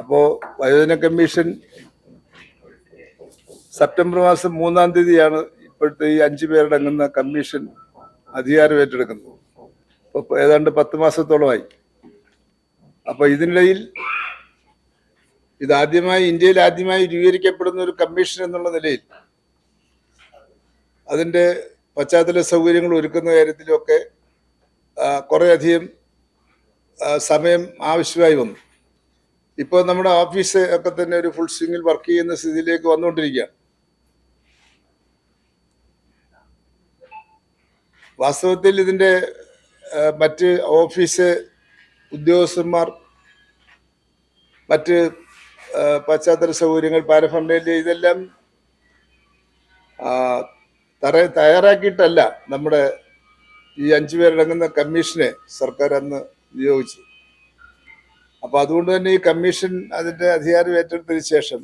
അപ്പോൾ വയോജന commission September മാസം 3-ാം തീയതിയാണ് ഇപ്പോഴത്തെ ഈ 5 പേരടങ്ങുന്ന കമ്മീഷൻ അധികാരം ഏറ്റെടുക്കുന്നത്. അപ്പോൾ ഏതാണ്ട് 10 മാസത്തോളമായി. അപ്പോൾ ഇതിനിടയിൽ ഇന്ത്യയിൽ ആദ്യമായി രൂപീകരിക്കപ്പെടുന്ന ഒരു കമ്മീഷൻ എന്നുള്ള നിലയിൽ അതിൻ്റെ പശ്ചാത്തല സൗകര്യങ്ങൾ ഒരുക്കുന്ന കാര്യത്തിലൊക്കെ കുറേയധികം സമയം ആവശ്യമായി വന്നു. ഇപ്പോൾ നമ്മുടെ ഓഫീസ് ഒക്കെ തന്നെ ഒരു ഫുൾ സ്വിങ്ങിൽ വർക്ക് ചെയ്യുന്ന സ്ഥിതിയിലേക്ക് വന്നുകൊണ്ടിരിക്കുകയാണ്. വാസ്തവത്തിൽ ഇതിൻ്റെ മറ്റ് ഓഫീസ് ഉദ്യോഗസ്ഥന്മാർ, മറ്റ് പശ്ചാത്തല സൗകര്യങ്ങൾ, പാരഫർണേലിയ ഇതെല്ലാം തയ്യാറാക്കിയിട്ടല്ല നമ്മുടെ ഈ 5 പേരടങ്ങുന്ന കമ്മീഷനെ സർക്കാർ അന്ന് നിയോഗിച്ചു. അപ്പോൾ അതുകൊണ്ട് തന്നെ ഈ കമ്മീഷൻ അതിൻ്റെ അധികാരം ഏറ്റെടുത്തതിന് ശേഷം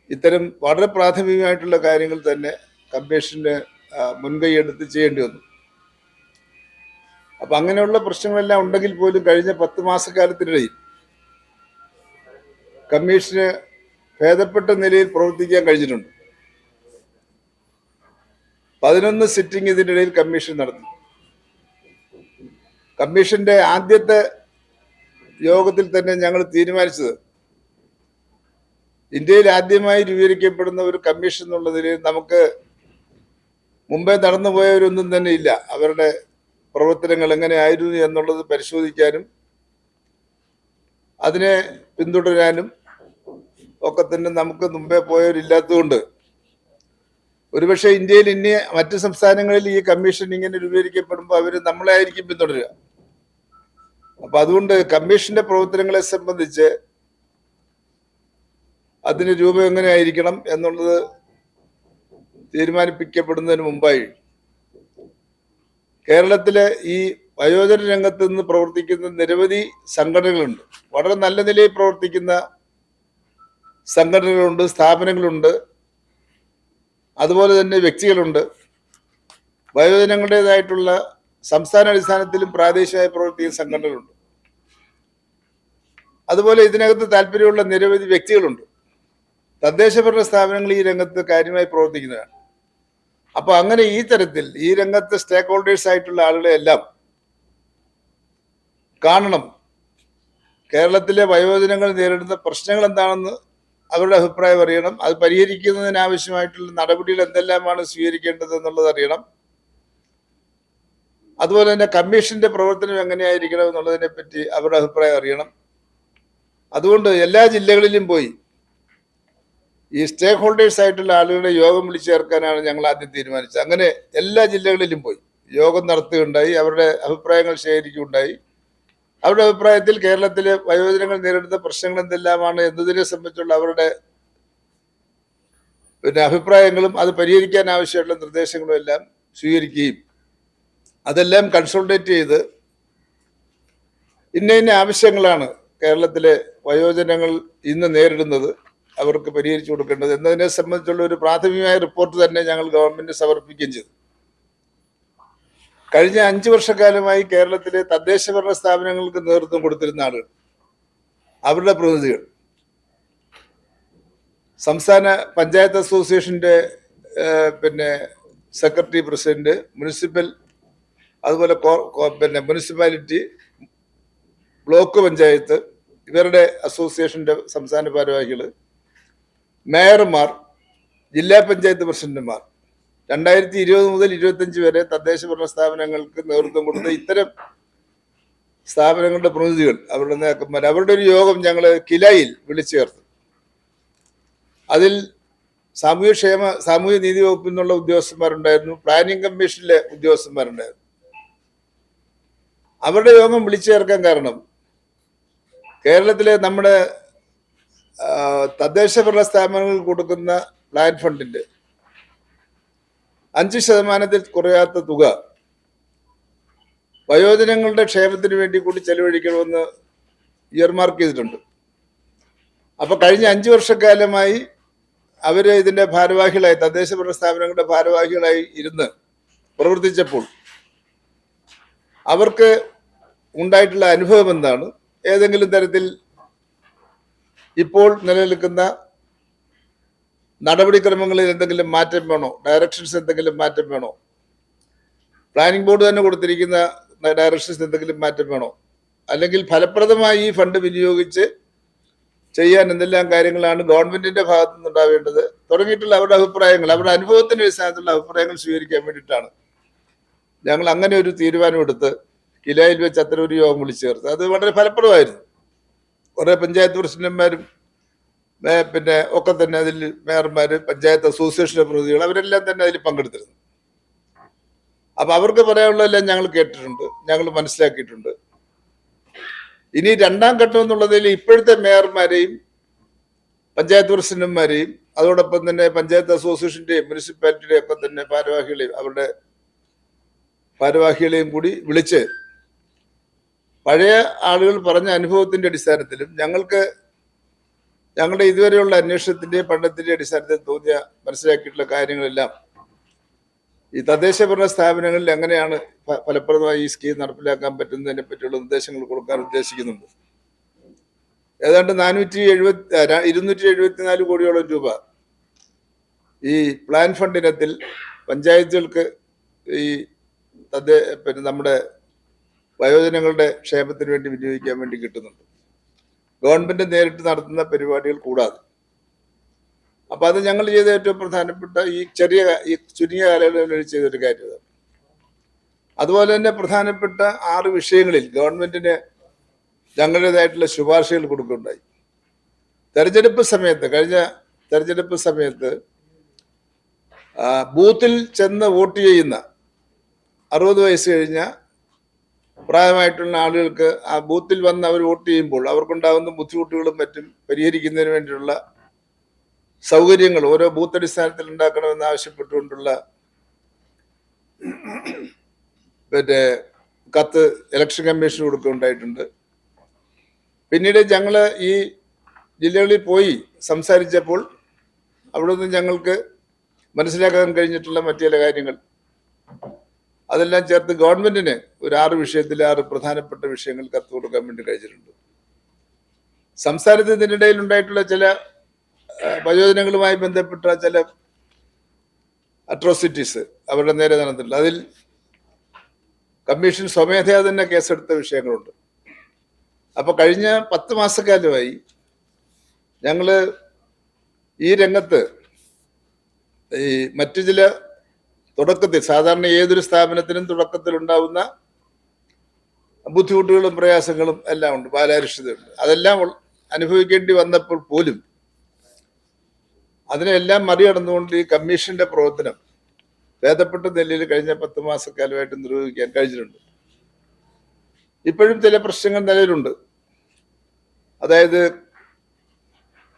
ഇത്തരം വളരെ പ്രാഥമികമായിട്ടുള്ള കാര്യങ്ങൾ തന്നെ കമ്മീഷന് മുൻകൈ എടുത്ത് ചെയ്യേണ്ടി വന്നു. അപ്പം അങ്ങനെയുള്ള പ്രശ്നങ്ങളെല്ലാം ഉണ്ടെങ്കിൽ പോലും കഴിഞ്ഞ 10 മാസക്കാലത്തിനിടയിൽ കമ്മീഷന് ഭേദപ്പെട്ട നിലയിൽ പ്രവർത്തിക്കാൻ കഴിഞ്ഞിട്ടുണ്ട്. 11 സിറ്റിംഗ് ഇതിനിടയിൽ കമ്മീഷൻ നടത്തി. കമ്മീഷന്റെ ആദ്യത്തെ യോഗത്തിൽ തന്നെ ഞങ്ങൾ തീരുമാനിച്ചത് ഇന്ത്യയിൽ ആദ്യമായി രൂപീകരിക്കപ്പെടുന്ന ഒരു കമ്മീഷൻ എന്നുള്ളതിൽ നമുക്ക് മുമ്പേ നടന്നുപോയവരൊന്നും തന്നെ ഇല്ല. അവരുടെ പ്രവർത്തനങ്ങൾ എങ്ങനെയായിരുന്നു എന്നുള്ളത് പരിശോധിക്കാനും അതിനെ പിന്തുടരാനും ഒക്കെ തന്നെ നമുക്ക് മുമ്പേ പോയവരില്ലാത്തതുകൊണ്ട് ഒരുപക്ഷെ ഇന്ത്യയിൽ ഇനി മറ്റ് സംസ്ഥാനങ്ങളിൽ ഈ കമ്മീഷൻ ഇങ്ങനെ രൂപീകരിക്കപ്പെടുമ്പോൾ അവർ നമ്മളെ ആയിരിക്കും പിന്തുടരുക. അപ്പൊ അതുകൊണ്ട് കമ്മീഷന്റെ പ്രവർത്തനങ്ങളെ സംബന്ധിച്ച് അതിന് രൂപം എങ്ങനെയായിരിക്കണം എന്നുള്ളത് തീരുമാനിപ്പിക്കപ്പെടുന്നതിന് മുമ്പായി കേരളത്തിലെ ഈ വയോജന രംഗത്ത് നിന്ന് പ്രവർത്തിക്കുന്ന നിരവധി സംഘടനകളുണ്ട്. വളരെ നല്ല നിലയിൽ പ്രവർത്തിക്കുന്ന സംഘടനകളുണ്ട്, സ്ഥാപനങ്ങളുണ്ട്, അതുപോലെ തന്നെ വ്യക്തികളുണ്ട്. വയോജനങ്ങളുടേതായിട്ടുള്ള സംസ്ഥാന അടിസ്ഥാനത്തിലും പ്രാദേശികമായി പ്രവർത്തിക്കുന്ന സംഘടനകളുണ്ട്. അതുപോലെ ഇതിനകത്ത് താല്പര്യമുള്ള നിരവധി വ്യക്തികളുണ്ട്. തദ്ദേശഭരണ സ്ഥാപനങ്ങൾ ഈ രംഗത്ത് കാര്യമായി പ്രവർത്തിക്കുന്നതാണ്. അപ്പൊ അങ്ങനെ ഈ തരത്തിൽ ഈ രംഗത്ത് സ്റ്റേക്ക് ഹോൾഡേഴ്സ് ആയിട്ടുള്ള ആളുകളെ എല്ലാം കാണണം. കേരളത്തിലെ വയോജനങ്ങൾ നേരിടുന്ന പ്രശ്നങ്ങൾ എന്താണെന്ന് അവരുടെ അഭിപ്രായം അറിയണം. അത് പരിഹരിക്കുന്നതിനാവശ്യമായിട്ടുള്ള നടപടികൾ എന്തെല്ലാമാണ് സ്വീകരിക്കേണ്ടത് എന്നുള്ളത് അറിയണം. അതുപോലെ തന്നെ കമ്മീഷന്റെ പ്രവർത്തനം എങ്ങനെയായിരിക്കണം എന്നുള്ളതിനെ പറ്റി അവരുടെ അഭിപ്രായം അറിയണം. അതുകൊണ്ട് എല്ലാ ജില്ലകളിലും പോയി ഈ സ്റ്റേക്ക് ഹോൾഡേഴ്സ് ആയിട്ടുള്ള ആളുകളുടെ യോഗം വിളിച്ചു ചേർക്കാനാണ് ഞങ്ങൾ ആദ്യം തീരുമാനിച്ചത്. അങ്ങനെ എല്ലാ ജില്ലകളിലും പോയി യോഗം നടത്തുകയുണ്ടായി, അവരുടെ അഭിപ്രായങ്ങൾ ശേഖരിക്കുകയുണ്ടായി. അവരുടെ അഭിപ്രായത്തിൽ കേരളത്തിലെ വയോജനങ്ങൾ നേരിടുന്ന പ്രശ്നങ്ങൾ എന്തെല്ലാമാണ് എന്നതിനെ സംബന്ധിച്ചുള്ള അവരുടെ അഭിപ്രായങ്ങളും അത് പരിഹരിക്കാൻ ആവശ്യമുള്ള നിർദ്ദേശങ്ങളും എല്ലാം സ്വീകരിക്കുകയും അതെല്ലാം കൺസോൾട്ടേറ്റ് ചെയ്ത് ഇന്ന ആവശ്യങ്ങളാണ് കേരളത്തിലെ വയോജനങ്ങൾ ഇന്ന് നേരിടുന്നത്, അവർക്ക് പരിഹരിച്ചു കൊടുക്കേണ്ടത് എന്നതിനെ സംബന്ധിച്ചുള്ള ഒരു പ്രാഥമികമായ റിപ്പോർട്ട് തന്നെ ഞങ്ങൾ ഗവൺമെന്റിന് സമർപ്പിക്കുകയും ചെയ്തു. കഴിഞ്ഞ 5 വർഷക്കാലമായി കേരളത്തിലെ തദ്ദേശഭരണ സ്ഥാപനങ്ങൾക്ക് നേതൃത്വം കൊടുത്തിരുന്ന ആളുകൾ, അവരുടെ പ്രതിനിധികൾ, സംസ്ഥാന പഞ്ചായത്ത് അസോസിയേഷന്റെ സെക്രട്ടറി പ്രസിഡന്റ്, മുനിസിപ്പൽ, അതുപോലെ മുനിസിപ്പാലിറ്റി, ബ്ലോക്ക് പഞ്ചായത്ത്, ഇവരുടെ അസോസിയേഷന്റെ സംസ്ഥാന ഭാരവാഹികൾ, മേയർമാർ, ജില്ലാ പഞ്ചായത്ത് പ്രസിഡന്റുമാർ, 2020 മുതൽ 25 വരെ തദ്ദേശഭരണ സ്ഥാപനങ്ങൾക്ക് നേതൃത്വം കൊടുത്ത ഇത്തരം സ്ഥാപനങ്ങളുടെ പ്രതിനിധികൾ, അവരുടെ നേതാക്കന്മാർ, അവരുടെ ഒരു യോഗം ഞങ്ങൾ കിലയിൽ വിളിച്ചു ചേർത്തു. അതിൽ സാമൂഹ്യ നീതി വകുപ്പിൽ നിന്നുള്ള ഉദ്യോഗസ്ഥന്മാരുണ്ടായിരുന്നു, പ്ലാനിംഗ് കമ്മീഷനിലെ ഉദ്യോഗസ്ഥന്മാരുണ്ടായിരുന്നു. അവരുടെ യോഗം വിളിച്ചു ചേർക്കാൻ കാരണം കേരളത്തിലെ നമ്മുടെ തദ്ദേശഭരണ സ്ഥാപനങ്ങൾക്ക് കൊടുക്കുന്ന പ്ലാൻ ഫണ്ടിന്റെ 5% കുറയാത്ത തുക വയോജനങ്ങളുടെ ക്ഷേമത്തിന് വേണ്ടി കൂടി ചെലവഴിക്കണമെന്ന് ഇയർമാർക്ക് ചെയ്തിട്ടുണ്ട്. അപ്പൊ കഴിഞ്ഞ 5 വർഷക്കാലമായി അവര് ഇതിന്റെ ഭാരവാഹികളായി, തദ്ദേശഭരണ സ്ഥാപനങ്ങളുടെ ഭാരവാഹികളായി ഇരുന്ന് പ്രവർത്തിച്ചപ്പോൾ അവർക്ക് ഉണ്ടായിട്ടുള്ള അനുഭവം എന്താണ്, ഏതെങ്കിലും തരത്തിൽ ഇപ്പോൾ നിലനിൽക്കുന്ന നടപടിക്രമങ്ങളിൽ എന്തെങ്കിലും മാറ്റം വേണോ, ഡയറക്ഷൻസ് എന്തെങ്കിലും മാറ്റം വേണോ, പ്ലാനിംഗ് ബോർഡ് തന്നെ കൊടുത്തിരിക്കുന്ന ഡയറക്ഷൻസ് എന്തെങ്കിലും മാറ്റം വേണോ, അല്ലെങ്കിൽ ഫലപ്രദമായി ഈ ഫണ്ട് വിനിയോഗിച്ച് ചെയ്യാൻ എന്തെല്ലാം കാര്യങ്ങളാണ് ഗവൺമെന്റിന്റെ ഭാഗത്തു നിന്നുണ്ടാവേണ്ടത് തുടങ്ങിയിട്ടുള്ള അവരുടെ അഭിപ്രായങ്ങൾ, അവരുടെ അനുഭവത്തിന്റെ അടിസ്ഥാനത്തിലുള്ള അഭിപ്രായങ്ങൾ സ്വീകരിക്കാൻ വേണ്ടിയിട്ടാണ് ഞങ്ങൾ അങ്ങനെ ഒരു തീരുമാനമെടുത്ത് കിലായിൽ വെച്ച് അത്തരം ഒരു യോഗം വിളിച്ചു ചേർത്ത്. അത് വളരെ ഫലപ്രദമായിരുന്നു. കുറെ പഞ്ചായത്ത് പ്രസിഡന്റുമാരും പിന്നെ ഒക്കെ തന്നെ അതിൽ മേയർമാര്, പഞ്ചായത്ത് അസോസിയേഷന്റെ പ്രതിനിധികൾ, അവരെല്ലാം തന്നെ അതിൽ പങ്കെടുത്തിരുന്നു. അപ്പൊ അവർക്ക് പറയാനുള്ളതെല്ലാം ഞങ്ങൾ കേട്ടിട്ടുണ്ട്, ഞങ്ങൾ മനസ്സിലാക്കിയിട്ടുണ്ട്. ഇനി രണ്ടാം ഘട്ടം എന്നുള്ളതിൽ ഇപ്പോഴത്തെ മേയർമാരെയും പഞ്ചായത്ത് പ്രസിഡന്റുമാരെയും അതോടൊപ്പം തന്നെ പഞ്ചായത്ത് അസോസിയേഷന്റെയും മുനിസിപ്പാലിറ്റിയുടെയും ഒക്കെ തന്നെ ഭാരവാഹികളെയും അവരുടെ ഭാരവാഹികളെയും കൂടി വിളിച്ച് പഴയ ആളുകൾ പറഞ്ഞ അനുഭവത്തിന്റെ അടിസ്ഥാനത്തിലും ഞങ്ങളുടെ ഇതുവരെയുള്ള അന്വേഷണത്തിന്റെ പഠനത്തിന്റെ അടിസ്ഥാനത്തിൽ തോന്നിയ മനസ്സിലാക്കിയിട്ടുള്ള കാര്യങ്ങളെല്ലാം ഈ തദ്ദേശ ഭരണ സ്ഥാപനങ്ങളിൽ എങ്ങനെയാണ് ഫലപ്രദമായി ഈ സ്കീം നടപ്പിലാക്കാൻ പറ്റുന്നതിനെ പറ്റിയുള്ള നിർദ്ദേശങ്ങൾ കൊടുക്കാൻ ഉദ്ദേശിക്കുന്നുണ്ട്. ഏതാണ്ട് 274 കോടിയോളം രൂപ ഈ പ്ലാൻ ഫണ്ട് ഇനത്തിൽ പഞ്ചായത്തുകൾക്ക് ഈ പിന്നെ നമ്മുടെ വയോജനങ്ങളുടെ ക്ഷേമത്തിന് വേണ്ടി വിനിയോഗിക്കാൻ വേണ്ടി കിട്ടുന്നുണ്ട്, ഗവൺമെന്റ് നേരിട്ട് നടത്തുന്ന പരിപാടികൾ കൂടാതെ. അപ്പൊ അത് ഞങ്ങൾ ചെയ്ത ഏറ്റവും പ്രധാനപ്പെട്ട ഈ ചുരുങ്ങിയ കാലയളവിൽ ചെയ്തൊരു കാര്യമാണ്. അതുപോലെ തന്നെ പ്രധാനപ്പെട്ട 6 വിഷയങ്ങളിൽ ഗവൺമെന്റിന് ഞങ്ങളുടേതായിട്ടുള്ള ശുപാർശകൾ കൊടുക്കുകയുണ്ടായി. കഴിഞ്ഞ തെരഞ്ഞെടുപ്പ് സമയത്ത് ബൂത്തിൽ ചെന്ന് വോട്ട് ചെയ്യുന്ന 60 വയസ്സ് കഴിഞ്ഞ പ്രായമായിട്ടുള്ള ആളുകൾക്ക് ആ ബൂത്തിൽ വന്ന് അവർ വോട്ട് ചെയ്യുമ്പോൾ അവർക്കുണ്ടാകുന്ന ബുദ്ധിമുട്ടുകളും മറ്റും പരിഹരിക്കുന്നതിന് വേണ്ടിയുള്ള സൗകര്യങ്ങൾ ഓരോ ബൂത്ത് അടിസ്ഥാനത്തിൽ ഉണ്ടാക്കണമെന്ന് ആവശ്യപ്പെട്ടുകൊണ്ടുള്ള പിന്നെ കത്ത് ഇലക്ഷൻ കമ്മീഷന് കൊടുക്കുകയുണ്ടായിട്ടുണ്ട്. പിന്നീട് ഞങ്ങൾ ഈ ജില്ലകളിൽ പോയി സംസാരിച്ചപ്പോൾ അവിടെ നിന്ന് ഞങ്ങൾക്ക് മനസ്സിലാക്കാൻ കഴിഞ്ഞിട്ടുള്ള മറ്റു ചില കാര്യങ്ങൾ അതെല്ലാം ചേർത്ത് ഗവൺമെന്റിന് ഒരു 6 വിഷയത്തിൽ 6 പ്രധാനപ്പെട്ട വിഷയങ്ങൾ കത്ത് കൊടുക്കാൻ വേണ്ടി കഴിഞ്ഞിട്ടുണ്ട്. സംസ്ഥാനത്ത് ഇതിനിടയിൽ ഉണ്ടായിട്ടുള്ള ചില വയോജനങ്ങളുമായി ബന്ധപ്പെട്ട ചില അട്രോസിറ്റീസ് അവരുടെ നേരെ നടന്നിട്ടുണ്ട്. അതിൽ കമ്മീഷൻ സ്വമേധയാ തന്നെ കേസെടുത്ത വിഷയങ്ങളുണ്ട്. അപ്പൊ കഴിഞ്ഞ 10 മാസക്കാലമായി ഞങ്ങള് ഈ രംഗത്ത് ഈ മറ്റു ചില തുടക്കത്തിൽ സാധാരണ ഏതൊരു സ്ഥാപനത്തിനും തുടക്കത്തിൽ ഉണ്ടാവുന്ന ബുദ്ധിമുട്ടുകളും പ്രയാസങ്ങളും എല്ലാം ഉണ്ട്, ബാലാരിഷ്ടതയുണ്ട്. അതെല്ലാം അനുഭവിക്കേണ്ടി വന്നപ്പോൾ പോലും അതിനെല്ലാം മറികടന്നുകൊണ്ട് ഈ കമ്മീഷന്റെ പ്രവർത്തനം ഭേദപ്പെട്ട നിലയിൽ കഴിഞ്ഞ 10 മാസക്കാലമായിട്ട് നിർവഹിക്കാൻ കഴിഞ്ഞിട്ടുണ്ട്. ഇപ്പോഴും ചില പ്രശ്നങ്ങൾ നിലവിലുണ്ട്. അതായത്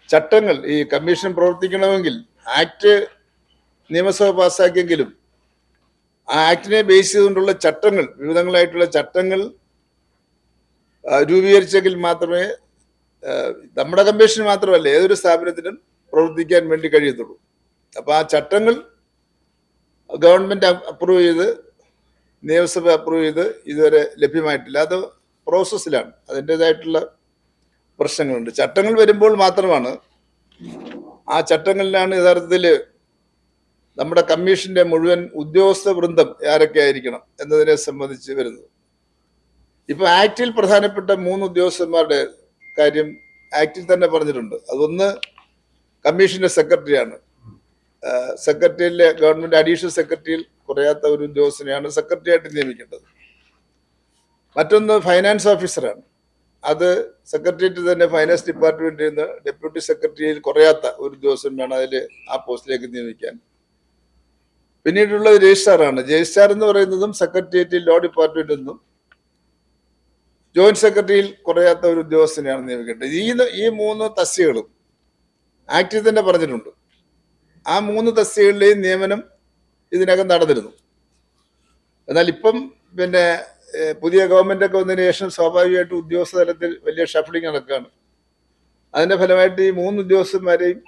ചട്ടങ്ങൾ, ഈ കമ്മീഷൻ പ്രവർത്തിക്കണമെങ്കിൽ ആക്ട് നിയമസഭ പാസ്സാക്കിയെങ്കിലും ആ ആക്ടിനെ ബേസ് ചെയ്തുകൊണ്ടുള്ള ചട്ടങ്ങൾ, വിവിധങ്ങളായിട്ടുള്ള ചട്ടങ്ങൾ രൂപീകരിച്ചെങ്കിൽ മാത്രമേ നമ്മുടെ കമ്മീഷൻ മാത്രമല്ല ഏതൊരു സ്ഥാപനത്തിനും പ്രവർത്തിക്കാൻ വേണ്ടി കഴിയത്തുള്ളൂ. അപ്പൊ ആ ചട്ടങ്ങൾ ഗവൺമെന്റ് അപ്രൂവ് ചെയ്ത് നിയമസഭ അപ്രൂവ് ചെയ്ത് ഇതുവരെ ലഭ്യമായിട്ടില്ല. അത് പ്രോസസ്സിലാണ്, അതിൻ്റെതായിട്ടുള്ള പ്രശ്നങ്ങളുണ്ട്. ചട്ടങ്ങൾ വരുമ്പോൾ മാത്രമാണ് ആ ചട്ടങ്ങളിലാണ് യഥാർത്ഥത്തിൽ നമ്മുടെ കമ്മീഷന്റെ മുഴുവൻ ഉദ്യോഗസ്ഥ വൃന്ദം ആരൊക്കെ ആയിരിക്കണം എന്നതിനെ സംബന്ധിച്ച് വരുന്നത്. ഇപ്പൊ ആക്ടിൽ പ്രധാനപ്പെട്ട 3 ഉദ്യോഗസ്ഥന്മാരുടെ കാര്യം ആക്ടിൽ തന്നെ പറഞ്ഞിട്ടുണ്ട്. അതൊന്ന് കമ്മീഷന്റെ സെക്രട്ടറിയാണ്. സെക്രട്ടറിയിലെ ഗവൺമെന്റ് അഡീഷണൽ സെക്രട്ടറിയിൽ കുറയാത്ത ഒരു ഉദ്യോഗസ്ഥനെയാണ് സെക്രട്ടറി ആയിട്ട് നിയമിക്കേണ്ടത്. മറ്റൊന്ന് ഫൈനാൻസ് ഓഫീസറാണ്. അത് സെക്രട്ടേറിയറ്റ് തന്നെ ഫൈനാൻസ് ഡിപ്പാർട്ട്മെന്റിൽ നിന്ന് ഡെപ്യൂട്ടി സെക്രട്ടറിയിൽ കുറയാത്ത ഒരു ഉദ്യോഗസ്ഥൻ വേണം അതിൽ ആ പോസ്റ്റിലേക്ക് നിയമിക്കാൻ. പിന്നീടുള്ളത് രജിസ്ട്രാറാണ്. രജിസ്ട്രാർ എന്ന് പറയുന്നതും സെക്രട്ടേറിയറ്റിൽ ലോ ഡിപ്പാർട്ട്മെന്റിൽ നിന്നും ജോയിന്റ് സെക്രട്ടറിയിൽ കുറയാത്ത ഒരു ഉദ്യോഗസ്ഥനെയാണ് നിയമിക്കേണ്ടത്. ഈ 3 തസ്തികകളും ആക്ടിൽ തന്നെ പറഞ്ഞിട്ടുണ്ട്. ആ 3 തസ്തികകളിലെയും നിയമനം ഇതിനകം നടന്നിരുന്നു. എന്നാൽ ഇപ്പം പിന്നെ പുതിയ ഗവൺമെന്റ് ഒക്കെ വന്നതിന് ശേഷം സ്വാഭാവികമായിട്ട് ഉദ്യോഗസ്ഥ തലത്തിൽ വലിയ ഷഫ്ലിംഗ് നടക്കുകയാണ്. അതിന്റെ ഫലമായിട്ട് ഈ 3 ഉദ്യോഗസ്ഥന്മാരെയും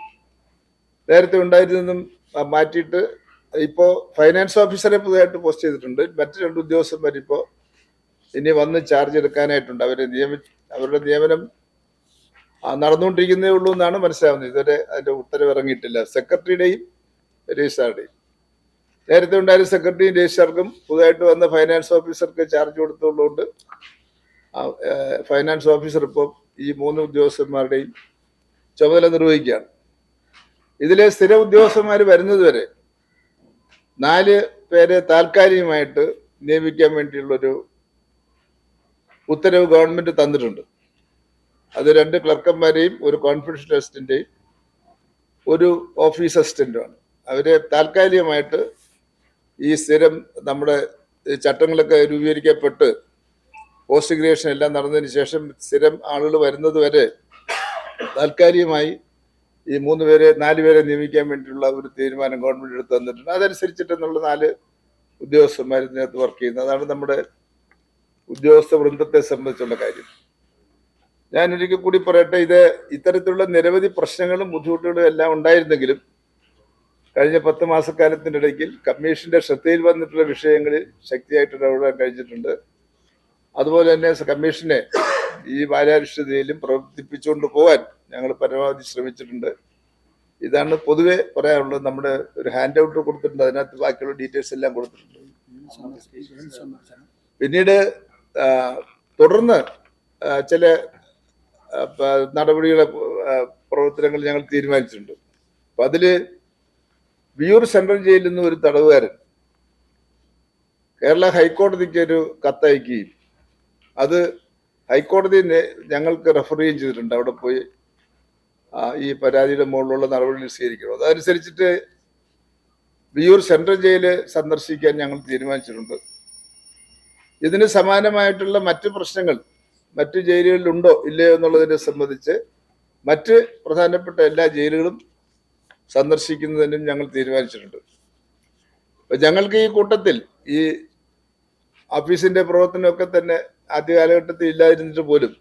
നേരത്തെ ഉണ്ടായിരുന്നതും മാറ്റിയിട്ട് ഇപ്പോൾ ഫൈനാൻസ് ഓഫീസറെ പുതിയതായിട്ട് പോസ്റ്റ് ചെയ്തിട്ടുണ്ട്. മറ്റു 2 ഉദ്യോഗസ്ഥന്മാർ ഇപ്പോൾ ഇനി വന്ന് ചാർജ് എടുക്കാനായിട്ടുണ്ട്. അവരുടെ നിയമനം നടന്നുകൊണ്ടിരിക്കുന്നേ ഉള്ളൂ എന്നാണ് മനസ്സിലാവുന്നത്. ഇതുവരെ അതിന്റെ ഉത്തരവ് ഇറങ്ങിയിട്ടില്ല. സെക്രട്ടറിയുടെയും രജിസ്ട്രാറുടെയും നേരത്തെ ഉണ്ടായിരുന്ന സെക്രട്ടറിയും രജിസ്ട്രാർക്കും പുതുതായിട്ട് വന്ന ഫൈനാൻസ് ഓഫീസർക്ക് ചാർജ് കൊടുത്തുള്ളതുകൊണ്ട് ഫൈനാൻസ് ഓഫീസർ ഇപ്പോൾ ഈ 3 ഉദ്യോഗസ്ഥന്മാരുടെയും ചുമതല നിർവഹിക്കുകയാണ്. ഇതിലെ സ്ഥിര ഉദ്യോഗസ്ഥന്മാർ വരുന്നത് വരെ 4 പേരെ താൽക്കാലികമായിട്ട് നിയമിക്കാൻ വേണ്ടിയുള്ളൊരു ഉത്തരവ് ഗവൺമെന്റ് തന്നിട്ടുണ്ട്. അത് 2 ക്ലർക്കന്മാരെയും ഒരു കോൺഫിഡൻഷ്യൽ അസിസ്റ്റന്റെയും ഒരു ഓഫീസ് അസിസ്റ്റന്റുമാണ്. അവരെ താൽക്കാലികമായിട്ട് ഈ സ്ഥിരം നമ്മുടെ ചട്ടങ്ങളൊക്കെ രൂപീകരിക്കപ്പെട്ട് പോസ്റ്റ് ഗ്രാജുവേഷൻ എല്ലാം നടന്നതിന് ശേഷം സ്ഥിരം ആളുകൾ വരുന്നത് വരെ താൽക്കാലികമായി ഈ 4 പേരെ നിയമിക്കാൻ വേണ്ടിയുള്ള ഒരു തീരുമാനം ഗവൺമെന്റ് എടുത്ത് തന്നിട്ടുണ്ട്. അതനുസരിച്ചിട്ടെന്നുള്ള 4 ഉദ്യോഗസ്ഥന്മാർ ഇതിനകത്ത് വർക്ക് ചെയ്യുന്നത്. അതാണ് നമ്മുടെ ഉദ്യോഗസ്ഥ വൃന്ദത്തെ സംബന്ധിച്ചുള്ള കാര്യം. ഞാൻ ഒരിക്കൽ കൂടി പറയട്ടെ, ഇത്തരത്തിലുള്ള നിരവധി പ്രശ്നങ്ങളും ബുദ്ധിമുട്ടുകളും എല്ലാം ഉണ്ടായിരുന്നെങ്കിലും കഴിഞ്ഞ 10 മാസക്കാലത്തിൻ്റെ ഇടയ്ക്ക് കമ്മീഷന്റെ ശ്രദ്ധയിൽ വന്നിട്ടുള്ള വിഷയങ്ങളിൽ ശക്തിയായിട്ട് ഇടപെടാൻ കഴിഞ്ഞിട്ടുണ്ട്. അതുപോലെ തന്നെ കമ്മീഷനെ ഈ ബാലാരിഷ്ടതയിലും പ്രവർത്തിപ്പിച്ചുകൊണ്ട് പോകാൻ ഞങ്ങൾ പരമാവധി ശ്രമിച്ചിട്ടുണ്ട്. ഇതാണ് പൊതുവെ പറയാനുള്ളത്. നമ്മുടെ ഒരു ഹാൻഡ് ഔട്ട് കൊടുത്തിട്ടുണ്ട്, അതിനകത്ത് ബാക്കിയുള്ള ഡീറ്റെയിൽസ് എല്ലാം കൊടുത്തിട്ടുണ്ട്. പിന്നീട് തുടർന്ന് ചില നടപടികളെ പ്രവർത്തനങ്ങൾ ഞങ്ങൾ തീരുമാനിച്ചിട്ടുണ്ട്. അപ്പം അതിൽ വിയൂർ സെൻട്രൽ ജയിലിൽ നിന്ന് ഒരു തടവുകാരൻ കേരള ഹൈക്കോടതിക്ക് ഒരു കത്തയക്കുകയും അത് ഹൈക്കോടതി ഞങ്ങൾക്ക് റെഫർ ചെയ്യുകയും ചെയ്തിട്ടുണ്ട്. അവിടെ പോയി ഈ പരാതിയുടെ മുകളിലുള്ള നടപടികൾ സ്വീകരിക്കണം. അതനുസരിച്ചിട്ട് വിയൂർ സെൻട്രൽ ജയില് സന്ദർശിക്കാൻ ഞങ്ങൾ തീരുമാനിച്ചിട്ടുണ്ട്. ഇതിന് സമാനമായിട്ടുള്ള മറ്റ് പ്രശ്നങ്ങൾ മറ്റ് ജയിലുകളിലുണ്ടോ ഇല്ലയോ എന്നുള്ളതിനെ സംബന്ധിച്ച് മറ്റ് പ്രധാനപ്പെട്ട എല്ലാ ജയിലുകളും സന്ദർശിക്കുന്നതിനും ഞങ്ങൾ തീരുമാനിച്ചിട്ടുണ്ട്. അപ്പം ഞങ്ങൾക്ക് ഈ കൂട്ടത്തിൽ ഈ ഓഫീസിന്റെ പ്രവർത്തനമൊക്കെ തന്നെ ആദ്യ കാലഘട്ടത്തിൽ ഇല്ലാതിരുന്നിട്ട് പോലും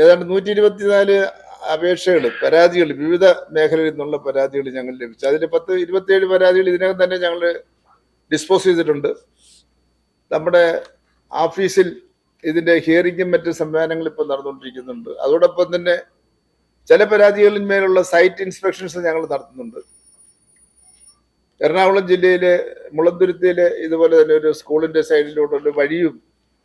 ഏതാണ്ട് 124 അപേക്ഷകൾ, പരാതികൾ, വിവിധ മേഖലയിൽ നിന്നുള്ള പരാതികൾ ഞങ്ങൾ ലഭിച്ചു. അതിൽ 27 പരാതികൾ ഇതിനകം തന്നെ ഞങ്ങൾ ഡിസ്പോസ് ചെയ്തിട്ടുണ്ട്. നമ്മുടെ ഓഫീസിൽ ഇതിന്റെ ഹിയറിംഗും മറ്റ് സംവിധാനങ്ങൾ ഇപ്പോൾ നടന്നുകൊണ്ടിരിക്കുന്നുണ്ട്. അതോടൊപ്പം തന്നെ ചില പരാതികളിന്മേലുള്ള സൈറ്റ് ഇൻസ്പെക്ഷൻസ് ഞങ്ങൾ നടത്തുന്നുണ്ട്. എറണാകുളം ജില്ലയിലെ മുളന്തുരുത്തിയിലെ ഇതുപോലെ തന്നെ ഒരു സ്കൂളിന്റെ സൈഡിലോട്ടുള്ള വഴിയും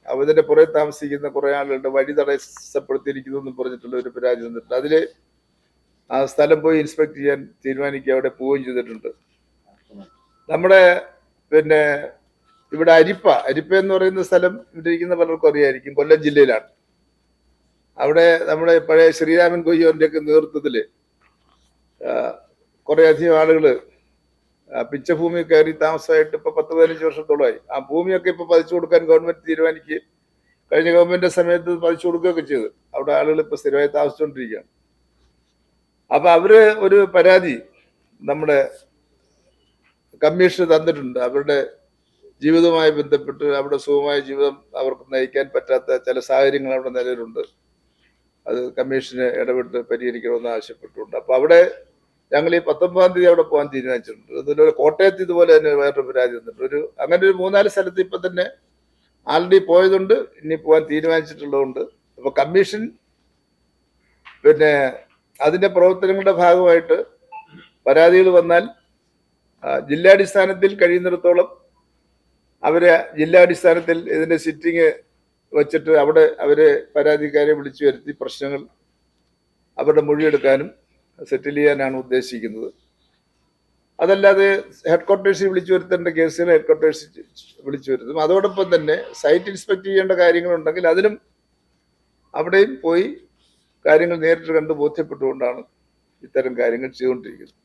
അതിന്റെ പുറകെ താമസിക്കുന്ന കുറെ ആളുകളുടെ വഴി തടസ്സപ്പെടുത്തിയിരിക്കുന്നു എന്ന് പറഞ്ഞിട്ടുള്ള ഒരു പരാതി വന്നിട്ടുണ്ട്. അതില് ആ സ്ഥലം പോയി ഇൻസ്പെക്ട് ചെയ്യാൻ തീരുമാനിക്കുക, അവിടെ പോവുകയും ചെയ്തിട്ടുണ്ട്. നമ്മുടെ പിന്നെ ഇവിടെ അരിപ്പ എന്ന് പറയുന്ന സ്ഥലം ഇവിടെ ഇരിക്കുന്ന പലർക്കും അറിയായിരിക്കും, കൊല്ലം ജില്ലയിലാണ്. അവിടെ നമ്മുടെ പഴയ ശ്രീരാമൻ കൊയ്യോന്റെ ഒക്കെ നേതൃത്വത്തില് കുറെ അധികം ആളുകള് പിച്ചഭൂമി കയറി താമസമായിട്ട് ഇപ്പൊ 10-15 വർഷത്തോളമായി. ആ ഭൂമിയൊക്കെ ഇപ്പൊ പതിച്ചു കൊടുക്കാൻ ഗവൺമെന്റ് തീരുമാനിക്കുകയും കഴിഞ്ഞ ഗവൺമെന്റ് സമയത്ത് പതിച്ചു കൊടുക്കുകയൊക്കെ ചെയ്തു. അവിടെ ആളുകൾ ഇപ്പൊ സ്ഥിരമായി താമസിച്ചുകൊണ്ടിരിക്കുകയാണ്. അപ്പൊ അവര് ഒരു പരാതി നമ്മുടെ കമ്മീഷന് തന്നിട്ടുണ്ട്. അവരുടെ ജീവിതവുമായി ബന്ധപ്പെട്ട് അവിടെ സുഖമായ ജീവിതം അവർക്ക് നയിക്കാൻ പറ്റാത്ത ചില സാഹചര്യങ്ങൾ അവിടെ നിലവിലുണ്ട്. അത് കമ്മീഷന് ഇടപെട്ട് പരിഹരിക്കണമെന്ന് ആവശ്യപ്പെട്ടുകൊണ്ട്. അപ്പൊ അവിടെ ഞങ്ങൾ ഈ 19-ാം തീയതി അവിടെ പോകാൻ തീരുമാനിച്ചിട്ടുണ്ട്. അതുപോലെ കോട്ടയത്ത് ഇതുപോലെ തന്നെ വേറൊരു പരാതി വന്നിട്ടുണ്ട്. അങ്ങനെ ഒരു 3-4 സ്ഥലത്ത് ഇപ്പൊ തന്നെ ആൾറെഡി പോയതുണ്ട്, ഇനി പോകാൻ തീരുമാനിച്ചിട്ടുള്ളതുകൊണ്ട്. അപ്പൊ കമ്മീഷൻ പിന്നെ അതിന്റെ പ്രവർത്തനങ്ങളുടെ ഭാഗമായിട്ട് പരാതികൾ വന്നാൽ ജില്ലാടിസ്ഥാനത്തിൽ കഴിയുന്നിടത്തോളം അവരെ ജില്ലാടിസ്ഥാനത്തിൽ ഇതിന്റെ സിറ്റിംഗ് വച്ചിട്ട് അവിടെ അവരെ പരാതിക്കാരെ വിളിച്ചു വരുത്തി പ്രശ്നങ്ങൾ അവരുടെ മൊഴിയെടുക്കാനും സെറ്റിൽ ചെയ്യാനാണ് ഉദ്ദേശിക്കുന്നത്. അതല്ലാതെ ഹെഡ് ക്വാർട്ടേഴ്സിൽ വിളിച്ചു വരുത്തേണ്ട കേസുകൾ ഹെഡ് ക്വാർട്ടേഴ്സിൽ വിളിച്ചു വരുത്തും. അതോടൊപ്പം തന്നെ സൈറ്റ് ഇൻസ്പെക്ട് ചെയ്യേണ്ട കാര്യങ്ങളുണ്ടെങ്കിൽ അതിനും അവിടെയും പോയി കാര്യങ്ങൾ നേരിട്ട് കണ്ട് ബോധ്യപ്പെട്ടുകൊണ്ടാണ് ഇത്തരം കാര്യങ്ങൾ ചെയ്തുകൊണ്ടിരിക്കുന്നത്.